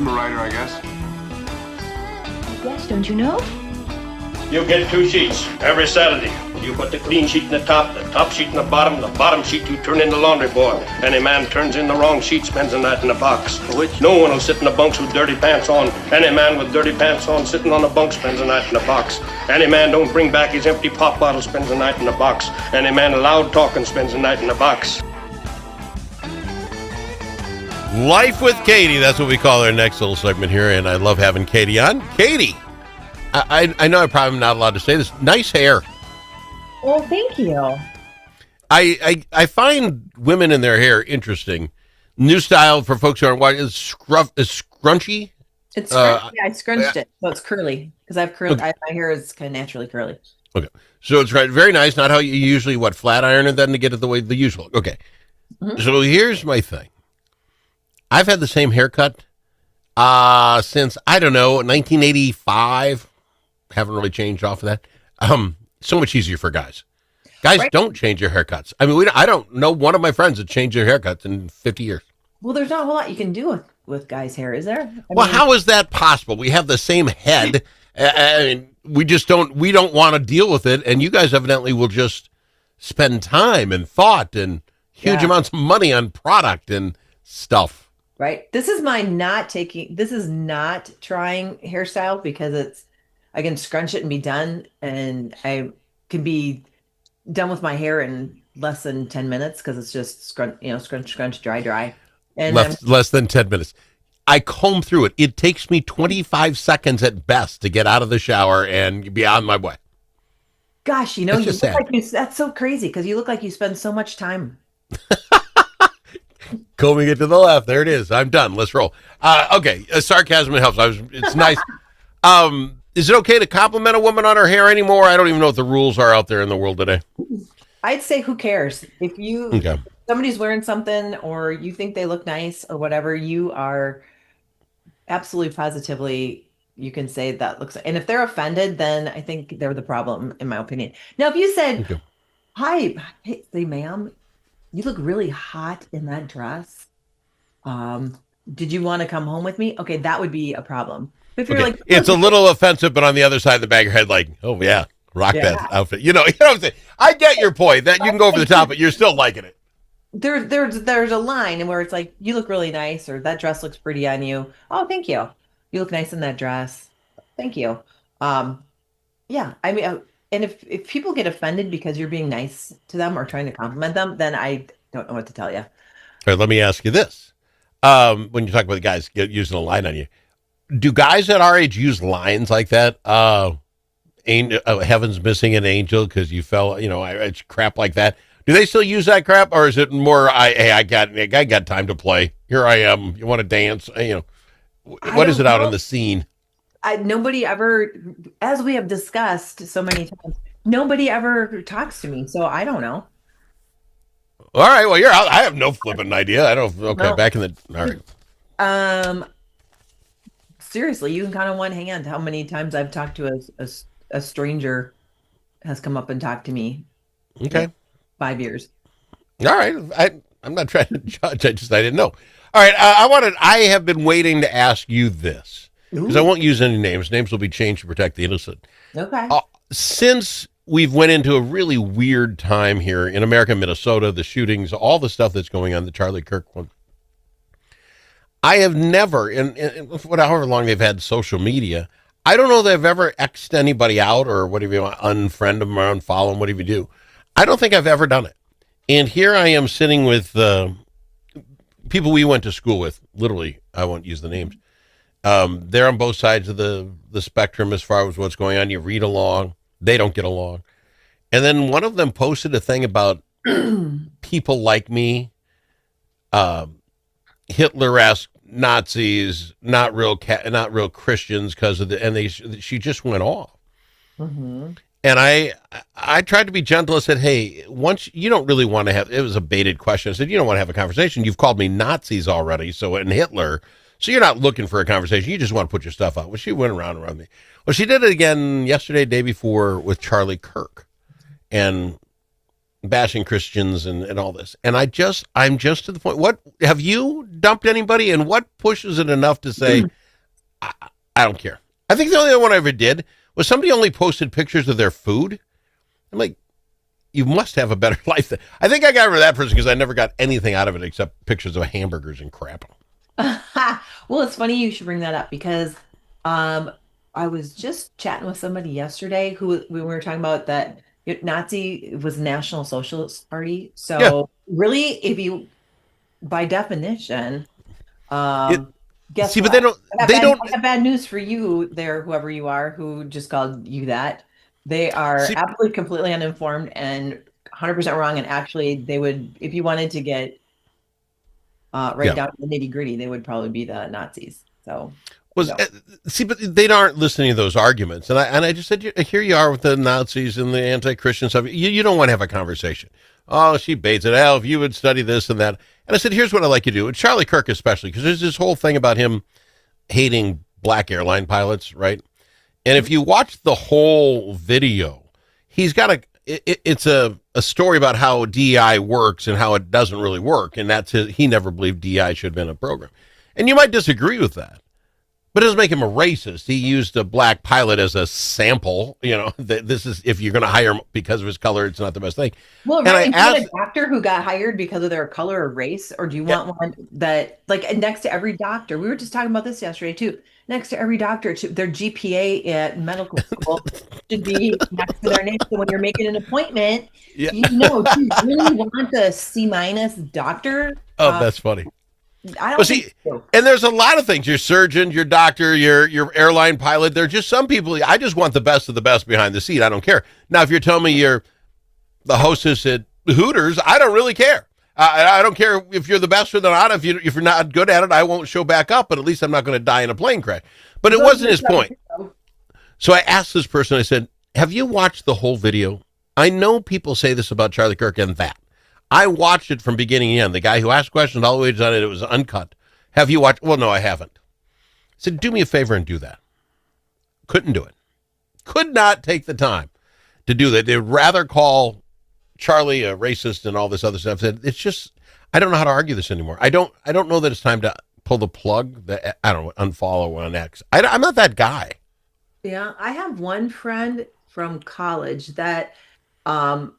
I'm a writer, I guess. Yes, don't you know? You get 2 sheets every Saturday. You put the clean sheet in the top sheet in the bottom sheet you turn in the laundry board. Any man turns in the wrong sheet spends the night in the box. Which no one will sit in the bunks with dirty pants on. Any man with dirty pants on sitting on the bunk spends the night in the box. Any man don't bring back his empty pop bottle spends the night in the box. Any man loud talking spends the night in the box. Life with Katie, that's what we call our next little segment here, and I love having Katie on. Katie, I know I'm probably not allowed to say this. Nice hair. Well, thank you. I find women in their hair interesting. New style for folks who aren't watching is scrunchy. It's yeah, I scrunched it, so it's curly because I've curly. Okay. My hair is kind of naturally curly. Okay, so it's right, very nice. Not how you usually flat iron it then to get it the way the usual. Okay, So here's my thing. I've had the same haircut since, I don't know, 1985. Haven't really changed off of that. So much easier for guys. Guys don't change their haircuts. I mean, I don't know one of my friends that changed their haircuts in 50 years. Well, there's not a whole lot you can do with guys' hair, is there? I Well, mean, how is that possible? We have the same head. And we don't want to deal with it. And you guys evidently will just spend time and thought and huge amounts of money on product and stuff. right? This is not trying hairstyle because I can scrunch it and be done, and I can be done with my hair in less than 10 minutes because it's just scrunch, dry. And Less than 10 minutes. I comb through it. It takes me 25 seconds at best to get out of the shower and be on my way. gosh, you That's look just sad. like that's so crazy because you look like you spend so much time. Combing it to the left. There it is. I'm done. Let's roll. Okay. Sarcasm helps. It's nice. Is it okay to compliment a woman on her hair anymore? I don't even know what the rules are out there in the world today. I'd say who cares if Okay. somebody's wearing something or you think they look nice or whatever, you are absolutely positively you can say that looks, and if they're offended, then I think they're the problem, in my opinion. Now, if you said, Okay. "Hi, hey, say, ma'am, you look really hot in that dress. Did you want to come home with me?" Okay, that would be a problem. If you're Okay. like, It's a little offensive, but on the other side of the bag of your head, like, oh yeah, rock that outfit. You know what I'm saying? I get your point that you can go over the top, but you're still liking it. there's a line where it's like, "You look really nice," or "That dress looks pretty on you." "Oh, thank you. You look nice in that dress. Thank you." Yeah, I mean, and if people get offended because you're being nice to them or trying to compliment them, then I don't know what to tell you. All right, let me ask you this. When you talk about the guys using a line on you, do guys at our age use lines like that? Heaven's missing an angel because you fell, it's crap like that. Do they still use that crap, or is it more, I got time to play. Here I am. You want to dance? What is it out on the scene? Nobody ever, as we have discussed so many times, nobody ever talks to me, so I don't know. All right, well, you're out. I have no flipping idea. I don't. Okay, No. back in the. All right. Seriously, you can count on one hand how many times I've talked to a stranger has come up and talked to me. Okay. 5 years. All right. I'm not trying to judge. I didn't know. All right. I have been waiting to ask you this because I won't use any names. Names will be changed to protect the innocent. Okay. Since we've went into a really weird time here in America, Minnesota, the shootings, all the stuff that's going on, the Charlie Kirk one, I have never, in however long they've had social media, I don't know that I've ever X'd anybody out or whatever you want, unfriend them or unfollow them, whatever you do. I don't think I've ever done it. And here I am sitting with people we went to school with, literally, I won't use the names. They're on both sides of the spectrum as far as what's going on. You read along, they don't get along. And then one of them posted a thing about people like me, Hitler-esque Nazis, not real Christians because of she just went off. Mm-hmm. And I tried to be gentle. I said, hey, once you don't really want to have, it was a baited question. I said, you don't want to have a conversation. You've called me Nazis already. And Hitler. So you're not looking for a conversation. You just want to put your stuff out. Well, she went around me. Well, she did it again yesterday, day before with Charlie Kirk. And bashing Christians and all this. And I'm just to the point. What have you dumped anybody, and what pushes it enough to say, I, I don't care? I think the only one I ever did was somebody only posted pictures of their food. I'm like, you must have a better life. I think I got rid of that person because I never got anything out of it except pictures of hamburgers and crap. Well, it's funny you should bring that up because I was just chatting with somebody yesterday who we were talking about that Nazi was the National Socialist Party. Yeah. So really, if you by definition, It, guess see, but what? they don't, I have bad news for you there, whoever you are, who just called you that. They are see, absolutely completely uninformed and 100% wrong. And actually, they would, if you wanted to get right yeah. down to the nitty gritty, they would probably be the Nazis. So, Was no. see, but they aren't listening to those arguments, and I just said, here you are with the Nazis and the anti-Christian stuff. You don't want to have a conversation. Oh, she baits it. Hell, if you would study this and that. And I said, here's what I like you to do, and Charlie Kirk especially, because there's this whole thing about him hating black airline pilots, right? And if you watch the whole video, he's got it's a story about how DEI works and how it doesn't really work, and he never believed DEI should have been a program. And you might disagree with that. But it doesn't make him a racist. He used a black pilot as a sample. This is, if you're going to hire him because of his color, it's not the best thing. Well, And right. I And do you want asked, a doctor who got hired because of their color or race, or do you yeah, want one that, like, next to every doctor? We were just talking about this yesterday too. Next to every doctor, their GPA at medical school should be next to their name. So when you're making an appointment, yeah. do you really want a C minus doctor? Oh, that's funny. I Well, don't think see, so. and there's a lot of things. Your surgeon, your doctor, your airline pilot. There are just some people. I just want the best of the best behind the seat. I don't care. Now, if you're telling me you're the hostess at Hooters, I don't really care. I don't care if you're the best or not. If you're not good at it, I won't show back up. But at least I'm not going to die in a plane crash. But it wasn't his point. So I asked this person. I said, "Have you watched the whole video?" I know people say this about Charlie Kirk and that. I watched it from beginning to end. The guy who asked questions all the way done it. It was uncut. Have you watched? Well, no, I haven't. I said, do me a favor and do that. Couldn't do it. Could not take the time to do that. They'd rather call Charlie a racist and all this other stuff. Said it's just, I don't know how to argue this anymore. I don't know that it's time to pull the plug. I don't know, unfollow on X. I'm not that guy. Yeah, I have one friend from college that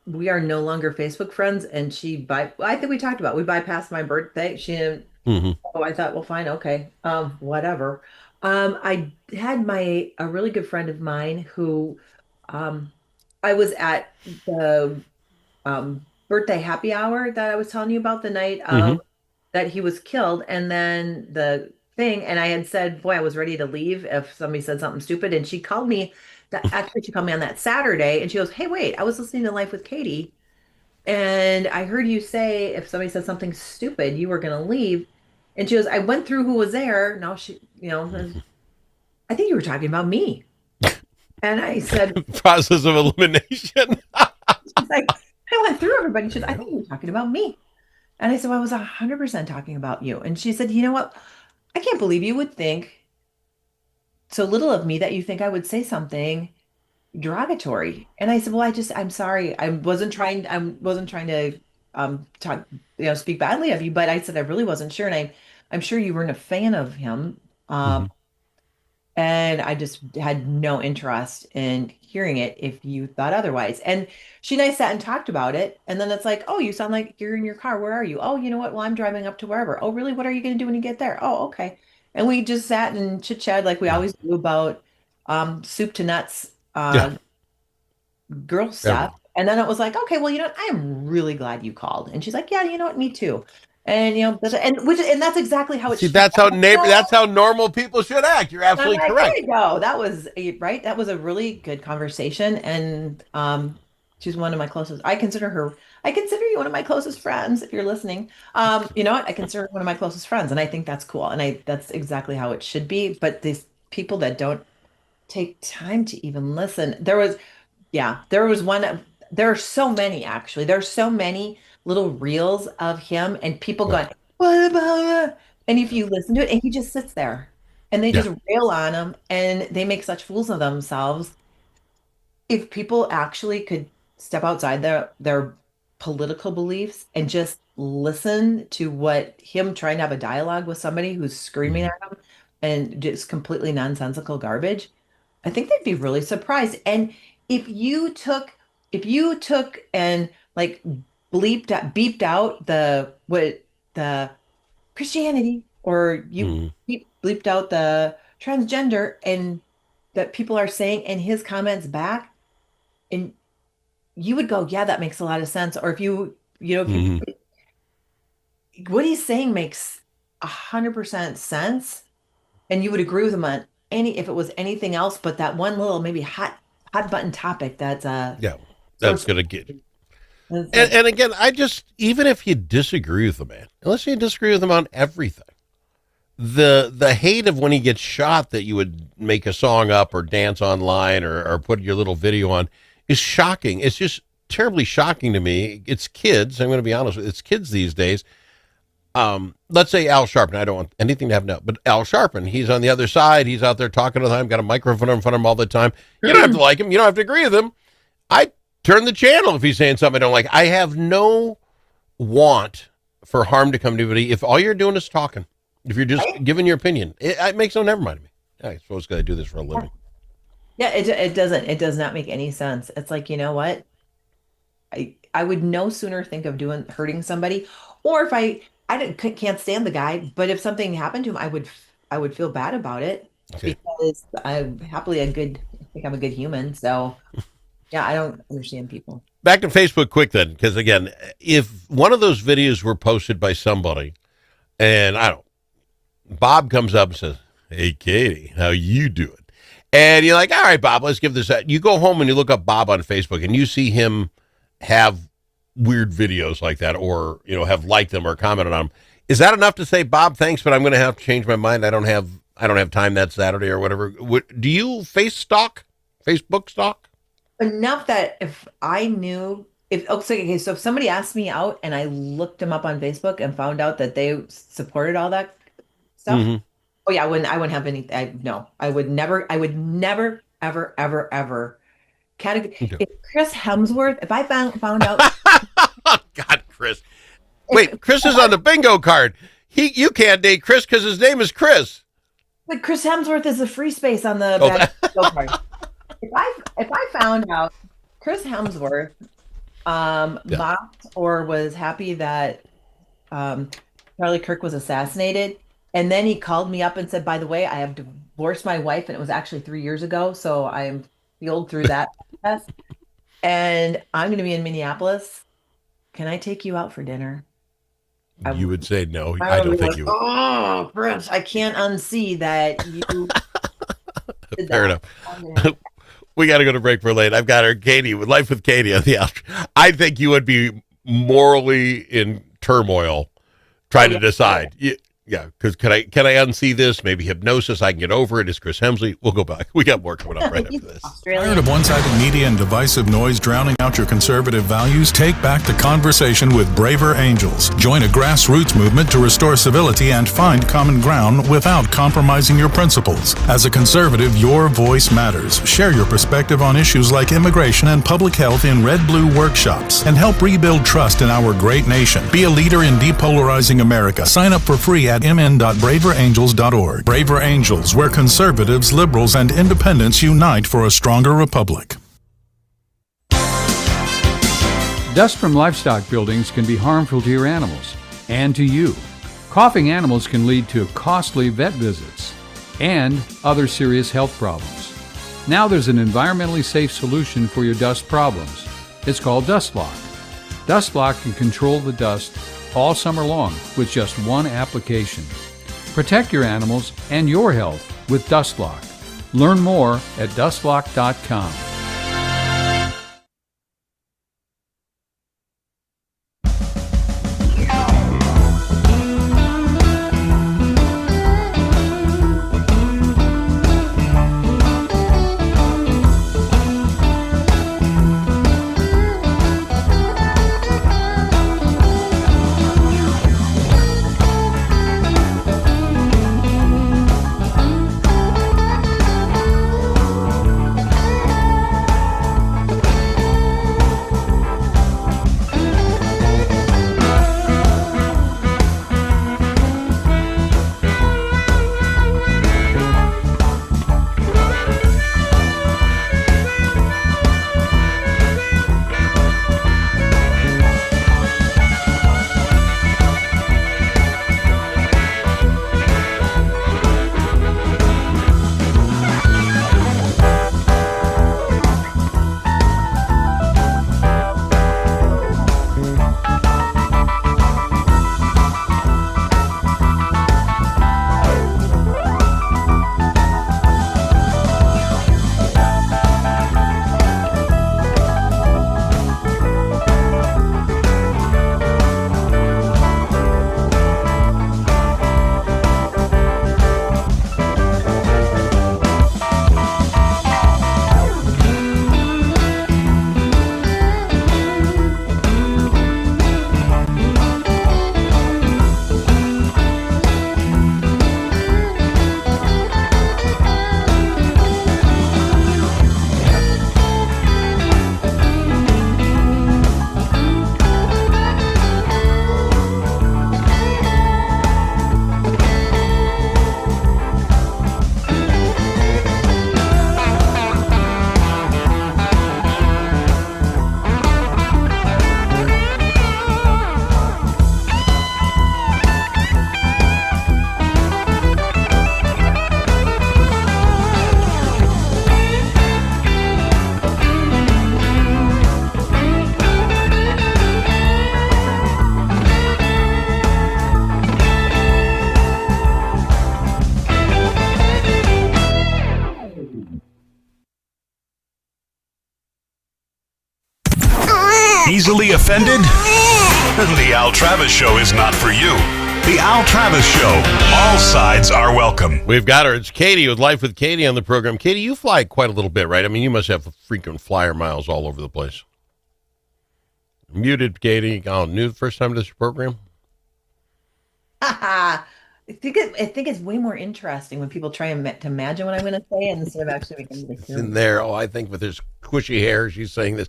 we are no longer Facebook friends, and I think we talked about we bypassed my birthday. She didn't. Mm-hmm. Oh, I thought, well, fine, okay, whatever. I had a really good friend of mine who um I was at the birthday happy hour that I was telling you about the night Mm-hmm. of that he was killed, and then the thing, and I had said, boy, I was ready to leave if somebody said something stupid, and she called me. Actually, she called me on that Saturday, and she goes, "Hey, wait, I was listening to Life with Katie, and I heard you say if somebody said something stupid, you were going to leave." And she goes, "I went through who was there. No, I think you were talking about me." And I said, Process of elimination. she's like, "I went through everybody." She said, "I think you were talking about me." And I said, "Well, I was 100% talking about you." And she said, "You know what? I can't believe you would think so little of me that you think I would say something derogatory." And I said, "Well, I'm sorry. I wasn't trying to talk, speak badly of you, but I said I really wasn't sure. And I'm sure you weren't a fan of him. Mm-hmm. And I just had no interest in hearing it if you thought otherwise." And she and I sat and talked about it. And then it's like, "Oh, you sound like you're in your car. Where are you?" "Oh, you know what? Well, I'm driving up to wherever." "Oh, really? What are you going to do when you get there?" "Oh, okay." And we just sat and chit chat like we Yeah. always do about soup to nuts Yeah. girl Everyone. stuff. And then it was like, "Okay, well, I am really glad you called." And she's like, "Yeah, you know what? Me too." And and that's exactly how it See, should that's how normal people should act. You're I'm absolutely like, there correct. you go. That was right. That was a really good conversation. And she's one of my closest. I consider you one of my closest friends if you're listening. You know what? I consider her one of my closest friends, and I think that's cool. And that's exactly how it should be. But these people that don't take time to even listen. There was one. There are so many actually. There are so many little reels of him and people Yeah. going, "What about it?" And if you listen to it, and he just sits there and they Yeah. just rail on him and they make such fools of themselves. If people actually could step outside their political beliefs and just listen to what him trying to have a dialogue with somebody who's screaming at him and just completely nonsensical garbage, I think they'd be really surprised. And if you took and like beeped out the Christianity, or you bleeped out the transgender and that people are saying in his comments back, and you would go, yeah, that makes a lot of sense. Or if what he's saying makes 100% sense, and you would agree with him on if it was anything else but that one little maybe hot button topic that's that's gonna get. And again, even if you disagree with the man, unless you disagree with him on everything, the hate of when he gets shot that you would make a song up or dance online or put your little video on is shocking. It's just terribly shocking to me. It's kids. I'm going to be honest with you. It's kids these days. Let's say Al Sharpton. I don't want anything to have no, but Al Sharpton, he's on the other side. He's out there talking to them, got a microphone in front of him all the time. You don't have to like him. You don't have to agree with him. I turn the channel if he's saying something I don't like. I have no want for harm to come to anybody if all you're doing is talking. If you're just giving your opinion, it makes no never mind to me. I suppose I do this for a living. Yeah, it does not make any sense. It's like, you know what? I would no sooner think of hurting somebody, or if can't stand the guy, but if something happened to him, I would feel bad about it because I'm I think I'm a good human. So yeah, I don't understand people. Back to Facebook quick then, because again, if one of those videos were posted by somebody, and Bob comes up and says, "Hey, Katie, how you doing?" And you're like, "All right, Bob, let's give this a..." You go home and you look up Bob on Facebook and you see him have weird videos like that, or, have liked them or commented on them. Is that enough to say, "Bob, thanks, but I'm going to have to change my mind. I don't have time that Saturday," or whatever? Do you Facebook stalk? Enough that if I knew, so if somebody asked me out and I looked them up on Facebook and found out that they supported all that stuff, oh yeah, I wouldn't have any. I would never, ever. If Chris Hemsworth, if I found out, oh God, Chris, wait, Chris is on the bingo card. You can't date Chris because his name is Chris. But Chris Hemsworth is a free space on the back bingo card. If I found out Chris Hemsworth mocked or was happy that Charlie Kirk was assassinated, and then he called me up and said, "By the way, I have divorced my wife, and it was actually 3 years ago, so I'm healed through that process, and I'm going to be in Minneapolis. Can I take you out for dinner?" You would say no. I don't think you would. Oh, Prince, I can't unsee that you did Fair that. enough. We got to go to break for late. I've got her, Katie, with Life with Katie on the outro. I think you would be morally in turmoil trying to decide. Yeah, because can I unsee this? Maybe hypnosis. I can get over it. Is Chris Hemsley? We'll go back. We got more coming up right after this. Tired of one-sided media and divisive noise drowning out your conservative values? Take back the conversation with Braver Angels. Join a grassroots movement to restore civility and find common ground without compromising your principles. As a conservative, your voice matters. Share your perspective on issues like immigration and public health in Red-Blue workshops and help rebuild trust in our great nation. Be a leader in depolarizing America. Sign up for free at mn.braverangels.org. Braver Angels, where conservatives, liberals, and independents unite for a stronger republic. Dust from livestock buildings can be harmful to your animals and to you. Coughing animals can lead to costly vet visits and other serious health problems. Now there's an environmentally safe solution for your dust problems. It's called DustLock. DustLock can control the dust all summer long with just one application. Protect your animals and your health with DustLock. Learn more at dustlock.com. Easily offended? The Al Travis Show is not for you. The Al Travis Show. All sides are welcome. We've got her. It's Katie with Life with Katie on the program. Katie, you fly quite a little bit, right? I mean, you must have frequent flyer miles all over the place. Muted, Katie. Oh, new first time to this program? I think it's way more interesting when people try to imagine what I'm going to say instead of actually making the In there. Oh, I think with his squishy hair, she's saying this.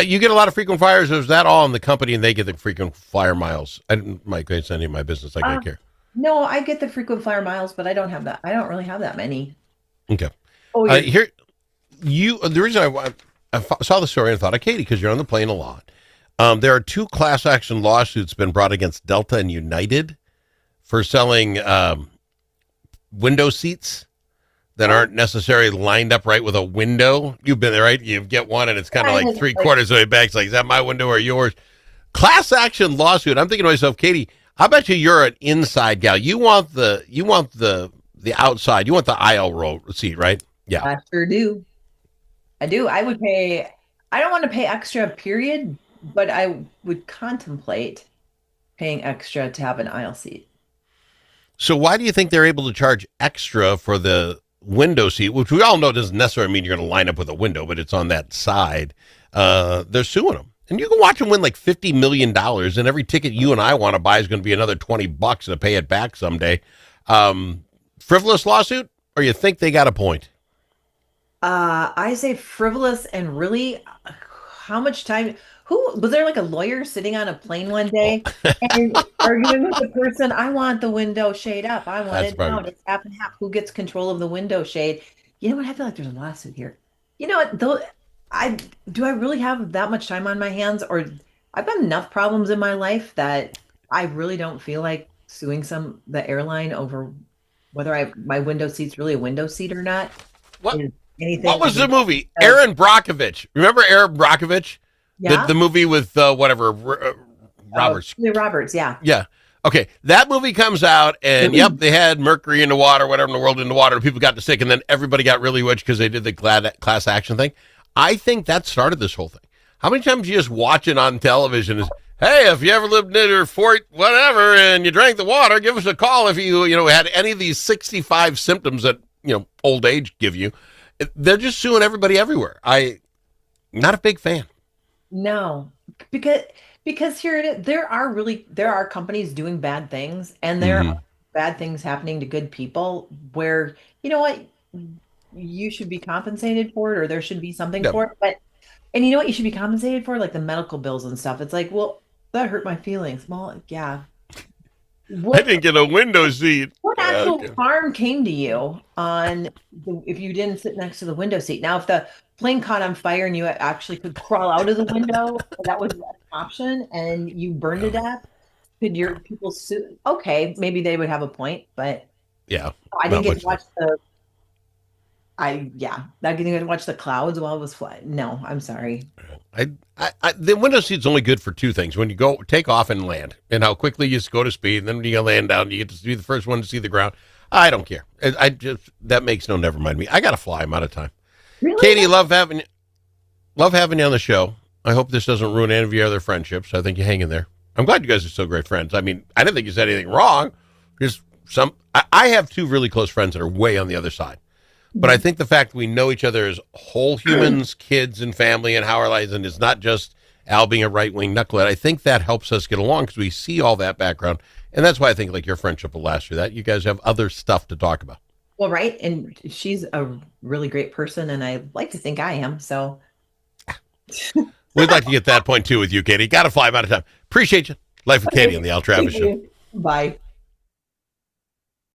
You get a lot of frequent flyers, or is that all in the company and they get the frequent flyer miles? Mike, it's any of my business. I don't care. No, I get the frequent flyer miles, but I don't have that. I don't really have that many. Okay. Oh, here, the reason I saw the story and thought of Katie, because you're on the plane a lot. There are 2 class action lawsuits been brought against Delta and United for selling window seats that aren't necessarily lined up right with a window. You've been there, right? You get one and it's kind of like 3/4 of the way back. It's like, is that my window or yours? Class action lawsuit. I'm thinking to myself, Katie, I bet you're an inside gal. You want the outside. You want the aisle row seat, right? Yeah. I sure do. I do. I don't want to pay extra, period, but I would contemplate paying extra to have an aisle seat. So why do you think they're able to charge extra for the window seat, which we all know doesn't necessarily mean you're going to line up with a window, but it's on that side? They're suing them. And you can watch them win like $50 million, and every ticket you and I want to buy is going to be another $20 to pay it back someday. Frivolous lawsuit, or you think they got a point? I say frivolous, and really, how much time? Who was there? Like a lawyer sitting on a plane one day and arguing with the person? I want the window shade up. I want it down. It's half and half. Who gets control of the window shade? You know what? I feel like there's a lawsuit here. You know what? Though, I really have that much time on my hands, or I've got enough problems in my life that I really don't feel like suing the airline over whether my window seat's really a window seat or not. What was the movie? Aaron Brockovich. Remember Aaron Brockovich? Yeah. The movie with Roberts. Julia Roberts, yeah. Yeah. Okay. That movie comes out, and they had mercury in the water, whatever in the world in the water, and people got sick, and then everybody got really rich because they did the class action thing. I think that started this whole thing. How many times you just watch it on television is, hey, if you ever lived near Fort whatever and you drank the water, give us a call if you had any of these 65 symptoms that, old age give you. They're just suing everybody everywhere. Not a big fan. No, because here it is. There are companies doing bad things, and there are bad things happening to good people where, you know what, you should be compensated for it, or there should be something for it. And you know what you should be compensated for? Like the medical bills and stuff. It's like, well, that hurt my feelings. Well, yeah. I didn't get a window seat. What actual harm came to you if you didn't sit next to the window seat? Now, if the plane caught on fire and you actually could crawl out of the window, that was an option, and you burned to death, could your people sue? Okay, maybe they would have a point, but yeah, I didn't get to watch I didn't get to watch the clouds while it was flying. No, I'm sorry. The window seat's only good for 2 things: when you go take off and land, and how quickly you go to speed, and then when you land down, you get to be the first one to see the ground. I don't care. That makes never mind me. I gotta fly. I'm out of time. Really? Katie, love having you on the show. I hope this doesn't ruin any of your other friendships. I think you hang in there. I'm glad you guys are so great friends. I mean, I didn't think you said anything wrong. Just I have 2 really close friends that are way on the other side. But I think the fact we know each other as whole humans, kids and family, and how our lives, and it's not just Al being a right-wing knucklehead, I think that helps us get along because we see all that background. And that's why I think like your friendship will last through that. You guys have other stuff to talk about. Well, right. And she's a really great person, and I like to think I am. So we'd like to get that point too with you, Katie. Got to fly. I'm out of time. Appreciate you. Life with Katie on the Al Travis Show. Bye.